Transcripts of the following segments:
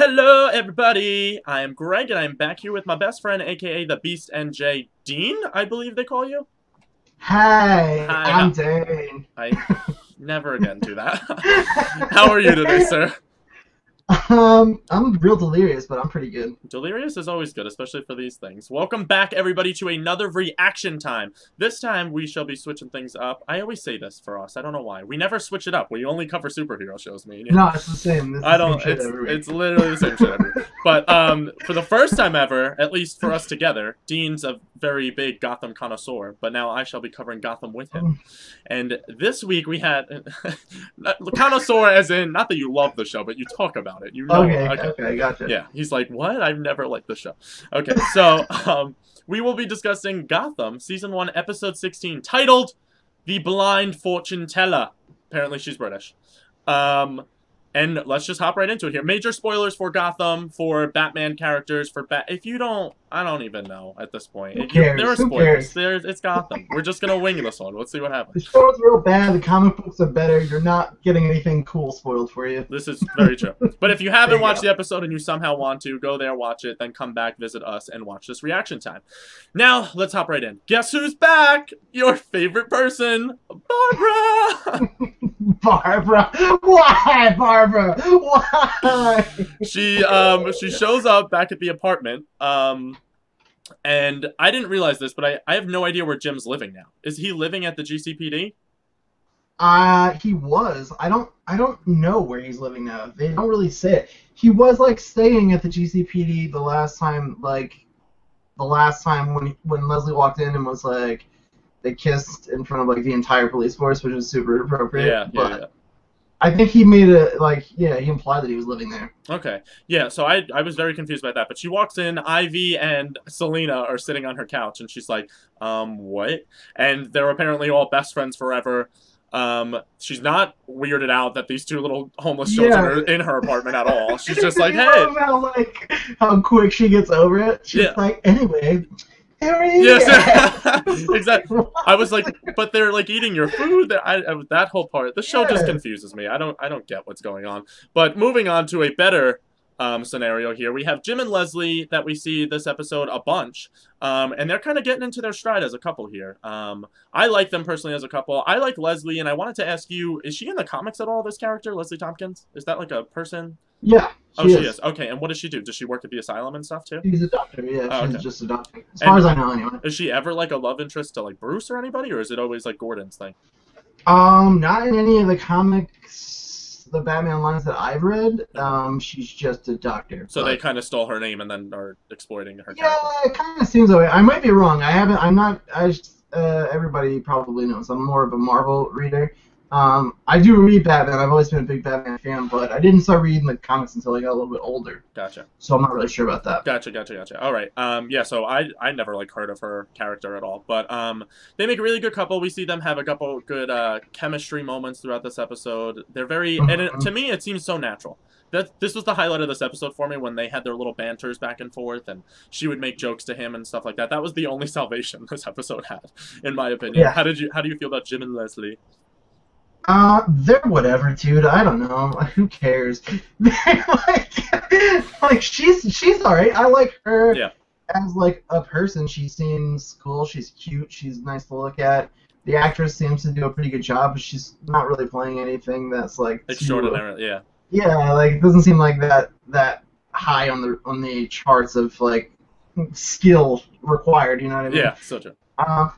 Hello, everybody! I am Greg, and I'm back here with my best friend, aka the Beast NJ Dean, I believe they call you. Hi, Hi, I'm Dane. I never again do that. How are you today, sir? I'm real delirious, but I'm pretty good. Delirious is always good, especially for these things. Welcome back, everybody, to another reaction time. This time, we shall be switching things up. I always say this for us. I don't know why. We never switch it up. We only cover superhero shows, me and you. No, it's the same. This is I the same don't. shit every week. It's literally the same shit every week. But for the first time ever, at least for us together, Dean's a very big Gotham connoisseur. But now I shall be covering Gotham with him. And this week we had connoisseur, as in not that you love the show, but you talk about it. You know. Okay, gotcha. Yeah, he's like, what? I've never liked the show. Okay, so we will be discussing Gotham season 1, episode 16, titled "The Blind Fortune Teller." Apparently, she's British. And let's just hop right into it here. Major spoilers for Gotham, for Batman characters, if you don't, I don't even know at this point. Who cares? There are spoilers. It's Gotham. We're just gonna wing this one. Let's see what The happens. show's real bad. The comic books are better. You're not getting anything cool spoiled for you. This is very true. But if you haven't There you watched go. the episode and you somehow want to, go there, watch it, then come back, visit us, and watch this reaction time. Now, let's hop right in. Guess who's back? Your favorite person, Barbara! Barbara, why, Barbara? Why? She shows up back at the apartment, and I didn't realize this, but I have no idea where Jim's living now. Is he living at the GCPD? He was. I don't know where he's living now. They don't really say it. He was like staying at the GCPD the last time when Leslie walked in and was like, they kissed in front of like the entire police force, which was super appropriate. Yeah. I think he made he implied that he was living there. Okay. Yeah, so I was very confused by that. But she walks in, Ivy and Selena are sitting on her couch, and she's like, what? And they're apparently all best friends forever. She's not weirded out that these two little homeless children are in her apartment at all. She's just like, hey. I love how quick she gets over it. She's like, anyway. Yes, exactly. I was like, but they're like eating your food. That whole part, the show just confuses me. I don't get what's going on. But moving on to a better scenario here, we have Jim and Leslie that we see this episode a bunch, and they're kind of getting into their stride as a couple here. I like them personally as a couple. I like Leslie, and I wanted to ask you: is she in the comics at all? This character, Leslie Tompkins, is that like a person? Yeah. She is. Okay, and what does she do? Does she work at the asylum and stuff too? She's a doctor, yeah. She's okay. just a doctor. As far as I know, anyway. Is she ever like a love interest to like Bruce or anybody, or is it always like Gordon's thing? Not in any of the comics, the Batman lines that I've read. She's just a doctor. So they kind of stole her name and then are exploiting her. Yeah, character. it kind of seems that way. I might be wrong. Everybody probably knows I'm more of a Marvel reader. I do read Batman. I've always been a big Batman fan, but I didn't start reading the comics until I got a little bit older. Gotcha. So I'm not really sure about that. Gotcha. All right. Yeah. So I never like heard of her character at all, but they make a really good couple. We see them have a couple good chemistry moments throughout this episode. They're very to me it seems so natural. This was the highlight of this episode for me when they had their little banters back and forth, and she would make jokes to him and stuff like that. That was the only salvation this episode had, in my opinion. Yeah. How do you feel about Jim and Leslie? They're whatever, dude. I don't know. Who cares? She's alright. I like her as like a person. She seems cool. She's cute. She's nice to look at. The actress seems to do a pretty good job, but she's not really playing anything that's like Extraordinary. Yeah. Yeah, like it doesn't seem like that high on the charts of like skill required. You know what I mean? Yeah, so true.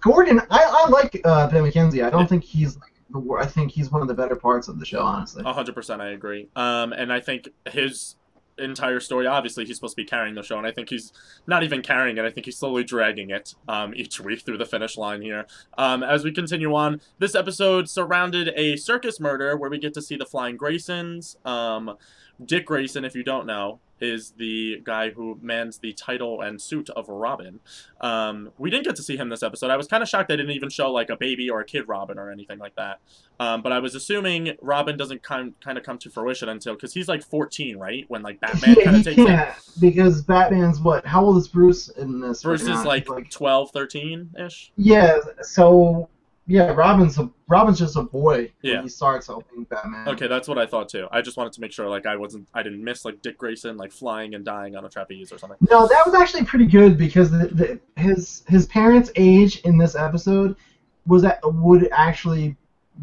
Gordon, I like Ben McKenzie. I don't think he's like I think he's one of the better parts of the show, honestly. 100%, I agree. And I think his entire story, obviously, he's supposed to be carrying the show, and I think he's not even carrying it. I think he's slowly dragging it each week through the finish line here. As we continue on, this episode surrounded a circus murder where we get to see the Flying Graysons. Dick Grayson, if you don't know, is the guy who mans the title and suit of Robin. We didn't get to see him this episode. I was kind of shocked they didn't even show like a baby or a kid Robin or anything like that. But I was assuming Robin doesn't kind of come to fruition until, because he's like 14, right? When like Batman kind of takes it. Because Batman's what? How old is Bruce in this? Bruce is like 12, 13-ish. Yeah, so Yeah, Robin's just a boy when Yeah. he starts helping Batman. Okay, that's what I thought too. I just wanted to make sure like I didn't miss like Dick Grayson like flying and dying on a trapeze or something. No, that was actually pretty good because his parents' age in this episode would actually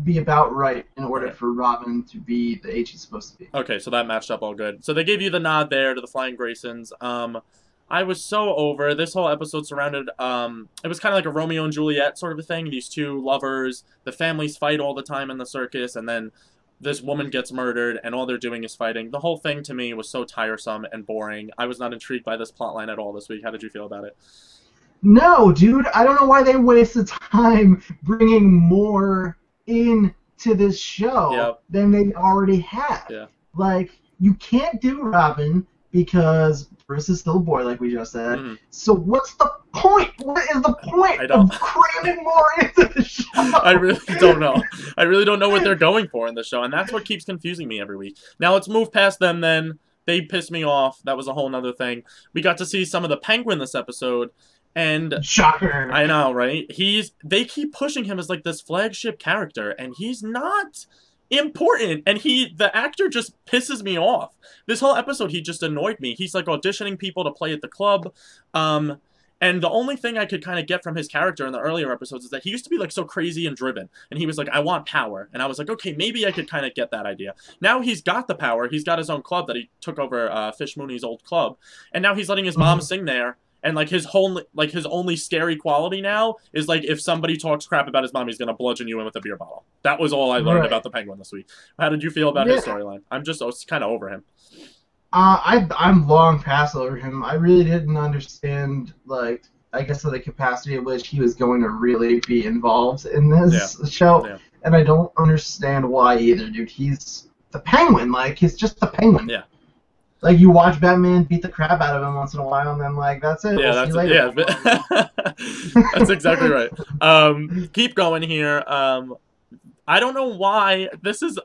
be about right in order Right. for Robin to be the age he's supposed to be. Okay, so that matched up all good. So they gave you the nod there to the Flying Graysons. I was so over this whole episode surrounded. It was kind of like a Romeo and Juliet sort of a thing. These two lovers, the families fight all the time in the circus, and then this woman gets murdered, and all they're doing is fighting. The whole thing to me was so tiresome and boring. I was not intrigued by this plotline at all this week. How did you feel about it? No, dude, I don't know why they wasted time bringing more into this show Yep. than they already have. Yeah. Like, you can't do Robin because Bruce is still a boy, like we just said. Mhm. So what's the point? What is the point I don't. of cramming more into the show? I really don't know. I really don't know what they're going for in the show, and that's what keeps confusing me every week. Now let's move past them then. They pissed me off. That was a whole nother thing. We got to see some of the Penguin this episode, and Shocker. I know, right? They keep pushing him as like this flagship character, and he's not important. And the actor just pisses me off. This whole episode, he just annoyed me. He's like auditioning people to play at the club. And the only thing I could kind of get from his character in the earlier episodes is that he used to be like so crazy and driven. And he was like, I want power. And I was like, okay, maybe I could kind of get that idea. Now he's got the power. He's got his own club that he took over Fish Mooney's old club. And now he's letting his mom sing there. And like his only scary quality now is like if somebody talks crap about his mom, he's gonna bludgeon you in with a beer bottle. That was all I learned about the Penguin this week. How did you feel about his storyline? I'm just kind of over him. I'm long past over him. I really didn't understand, like, I guess, the capacity at which he was going to really be involved in this show. Yeah. And I don't understand why either, dude. He's the Penguin. Like, he's just the Penguin. Yeah. Like, you watch Batman beat the crap out of him once in a while, and then, like, that's it. Yeah, that's exactly right. Keep going here. I don't know why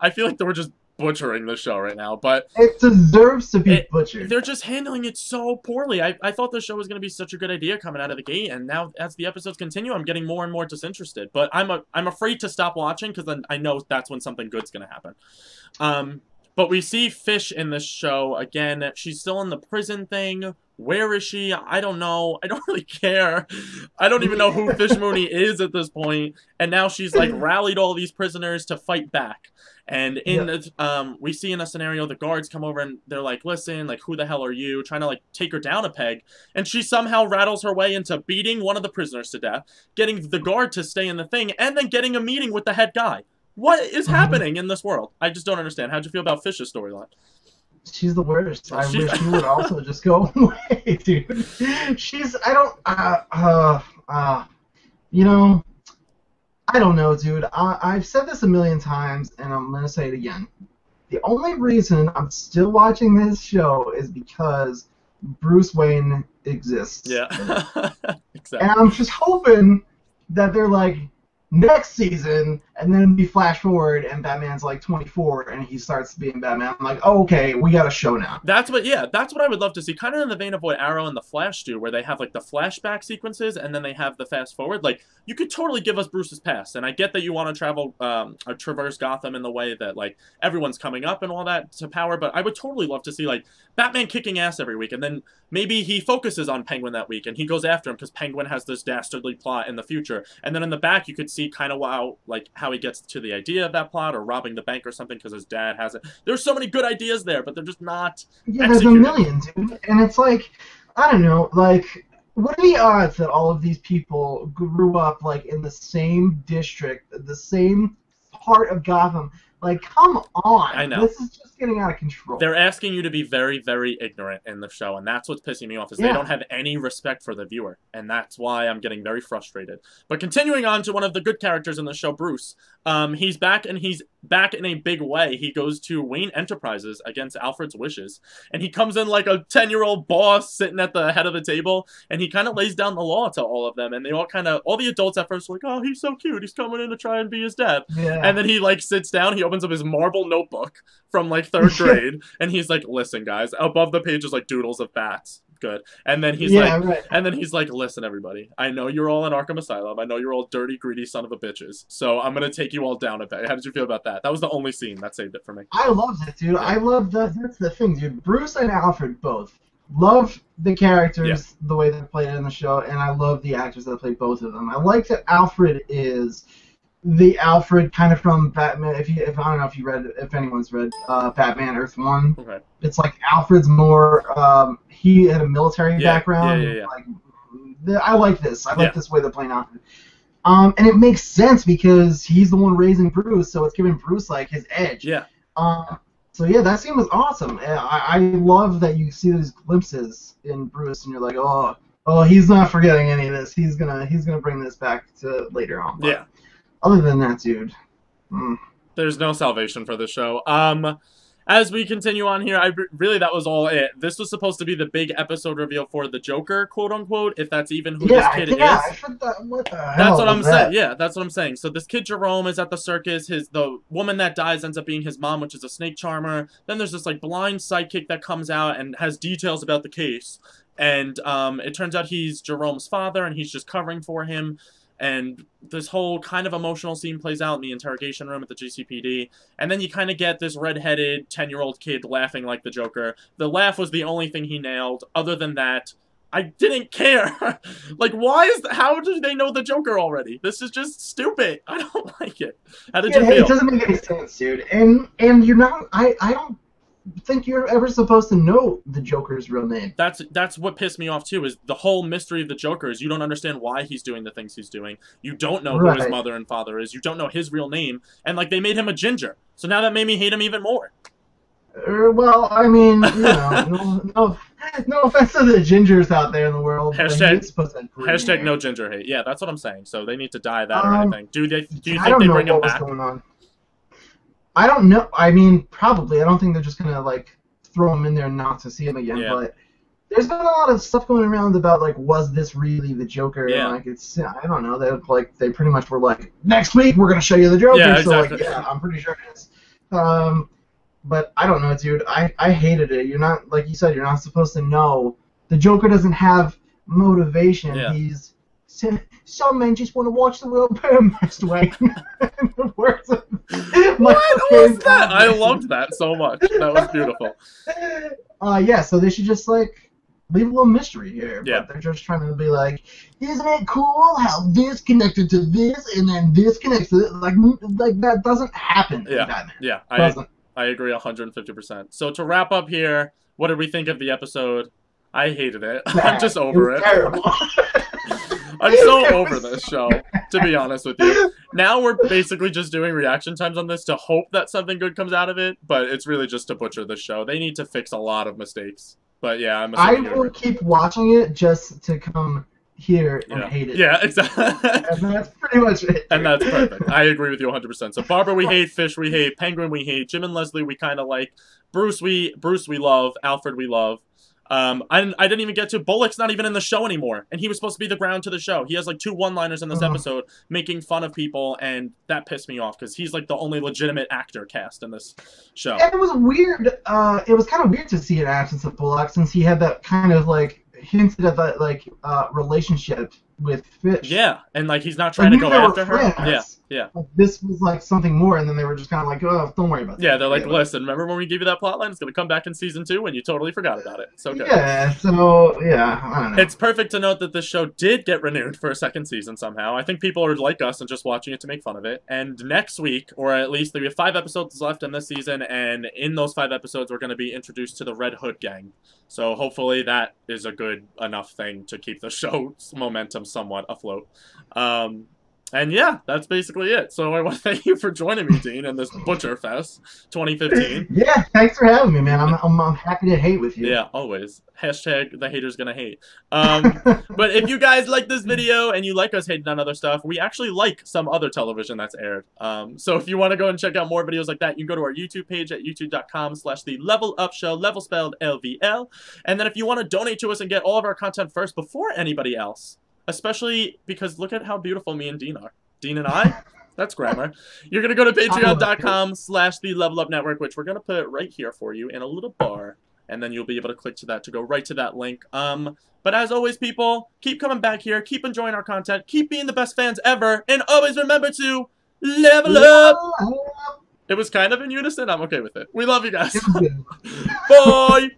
I feel like they were just butchering the show right now, but it deserves to be butchered. They're just handling it so poorly. I thought the show was going to be such a good idea coming out of the gate, and now as the episodes continue, I'm getting more and more disinterested. But I'm afraid to stop watching because then I know that's when something good's going to happen. But we see Fish in this show again. She's still in the prison thing. Where is she? I don't know. I don't really care. I don't even know who Fish Mooney is at this point. And now she's like rallied all these prisoners to fight back. And we see in a scenario the guards come over and they're like, listen, like, who the hell are you? Trying to like take her down a peg. And she somehow rattles her way into beating one of the prisoners to death, getting the guard to stay in the thing, and then getting a meeting with the head guy. What is happening in this world? I just don't understand. How'd you feel about Fish's storyline? She's the worst. I wish she would also just go away, dude. You know, I don't know, dude. I've said this a million times, and I'm going to say it again. The only reason I'm still watching this show is because Bruce Wayne exists. Yeah, exactly. And I'm just hoping that they're like, next season, and then we flash forward, and Batman's like 24, and he starts being Batman. I'm like, oh, okay, we got a show now. That's what I would love to see. Kind of in the vein of what Arrow and the Flash do, where they have like the flashback sequences, and then they have the fast forward. Like, you could totally give us Bruce's past, and I get that you want to traverse Gotham in the way that like everyone's coming up and all that to power, but I would totally love to see like Batman kicking ass every week, and then maybe he focuses on Penguin that week, and he goes after him because Penguin has this dastardly plot in the future, and then in the back you could see kind of how he gets to the idea of that plot, or robbing the bank or something because his dad has it. There's so many good ideas there, but they're just not there's a million, dude. And it's like, I don't know, like, what are the odds that all of these people grew up like in the same district, the same part of Gotham? Like, come on. I know. This is just getting out of control. They're asking you to be very, very ignorant in the show, and that's what's pissing me off, is they don't have any respect for the viewer, and that's why I'm getting very frustrated. But continuing on to one of the good characters in the show, Bruce. He's back, and he's back in a big way. He goes to Wayne Enterprises against Alfred's wishes, and he comes in like a 10-year-old boss sitting at the head of the table, and he kind of lays down the law to all of them, and they all the adults at first are like, oh, he's so cute, he's coming in to try and be his dad. Yeah. And then he like sits down, he opens up his marble notebook from like 3rd grade, and he's like, listen guys, above the page is like doodles of bats. good. And then he's Yeah, like, right. listen, everybody, I know you're all in Arkham Asylum. I know you're all dirty, greedy son of a bitches. So I'm gonna take you all down a bit. How did you feel about that? That was the only scene that saved it for me. I loved it, dude. Yeah. I love that. That's the thing, dude. Bruce and Alfred both love the characters the way they played it in the show, and I love the actors that play both of them. I like that Alfred is the Alfred kind of from Batman. If I don't know if anyone's read Batman Earth One. Okay. It's like Alfred's more. He had a military background. Yeah. Like, I like this. I like this way they're playing Alfred. And it makes sense because he's the one raising Bruce, so it's giving Bruce like his edge. Yeah. So yeah, that scene was awesome. I love that you see these glimpses in Bruce, and you're like, oh, he's not forgetting any of this. He's gonna bring this back to later on. But other than that, dude, there's no salvation for the show. As we continue on here, really that was all it. This was supposed to be the big episode reveal for the Joker, quote unquote, if that's even who this kid is. I heard that. What the hell? That's what I'm saying. Yeah, that's what I'm saying. So this kid Jerome is at the circus. The woman that dies ends up being his mom, which is a snake charmer. Then there's this like blind sidekick that comes out and has details about the case. And it turns out he's Jerome's father, and he's just covering for him. And this whole kind of emotional scene plays out in the interrogation room at the GCPD. And then you kind of get this redheaded 10-year-old kid laughing like the Joker. The laugh was the only thing he nailed. Other than that, I didn't care. Like, how do they know the Joker already? This is just stupid. I don't like it. How did you feel? It doesn't make any sense, dude. And you're not. I don't think you're ever supposed to know the Joker's real name. That's what pissed me off too, is the whole mystery of the Joker is you don't understand why he's doing the things he's doing. You don't know who his mother and father is. You don't know his real name. And like they made him a ginger. So now that made me hate him even more. Well, I mean, you know, no offense to the gingers out there in the world. Hashtag no ginger hate. Yeah, that's what I'm saying. So they need to die that or anything. Do you think they bring him back? Going on. I don't know. I mean, probably. I don't think they're just gonna like throw him in there not to see him again. Yeah. But there's been a lot of stuff going around about like, was this really the Joker? Yeah. And, like, it's I don't know. They pretty much were like, next week we're gonna show you the Joker. Yeah, so exactly. like, yeah, I'm pretty sure it is. But I don't know, dude. I hated it. You're not, like you said, you're not supposed to know. The Joker doesn't have motivation. Yeah. He's some men just want to watch the world burn, Master Wayne. What was that? I loved that so much. That was beautiful. Yeah, so they should just like leave a little mystery here. Yeah. But they're just trying to be like, isn't it cool how this connected to this and then this connects to this? Like that doesn't happen in Batman. Yeah, I agree 150%. So to wrap up here, what did we think of the episode? I hated it. I'm just over it. Terrible. I'm so over this show, to be honest with you. Now we're basically just doing reaction times on this to hope that something good comes out of it, but it's really just to butcher the show. They need to fix a lot of mistakes. But yeah, I will keep watching it just to come here and hate it. Yeah, exactly. And that's pretty much it. And that's perfect. I agree with you 100%. So Barbara we hate, Fish we hate, Penguin we hate, Jim and Leslie we kind of like, Bruce we love, Alfred we love. I didn't even get to Bullock's not even in the show anymore, and he was supposed to be the ground to the show. He has like 2 one-liners in this episode making fun of people, and that pissed me off because he's like the only legitimate actor cast in this show. And it was weird. It was kind of weird to see an absence of Bullock since he had that kind of like hinted at that like relationship with Fish. Yeah, and like he's not trying to go after her. Yeah. Like, this was like something more, and then they were just kind of like, oh, don't worry about that. Yeah, they're like, listen, remember when we gave you that plotline? It's going to come back in season 2, and you totally forgot about it. So good. Yeah, so, yeah, I don't know. It's perfect to note that this show did get renewed for a 2nd season somehow. I think people are like us and just watching it to make fun of it. And next week, or at least we have 5 episodes left in this season, and in those 5 episodes, we're going to be introduced to the Red Hood gang. So hopefully that is a good enough thing to keep the show's momentum somewhat afloat. And yeah, that's basically it. So I want to thank you for joining me, Dean, in this Butcher Fest 2015. Yeah, thanks for having me, man. I'm happy to hate with you. Yeah, always. Hashtag the haters gonna hate. But if you guys like this video and you like us hating on other stuff, we actually like some other television that's aired. So if you want to go and check out more videos like that, you can go to our YouTube page at youtube.com/the-level-up-show, level spelled LVL. And then if you want to donate to us and get all of our content first before anybody else, especially because look at how beautiful me and Dean are. Dean and I, that's grammar. You're going to go to patreon.com/the-level-up network, which we're going to put right here for you in a little bar and then you'll be able to click to that to go right to that link. But as always, people, keep coming back here, keep enjoying our content, keep being the best fans ever, and always remember to level up! It was kind of in unison. I'm okay with it. We love you guys. Bye!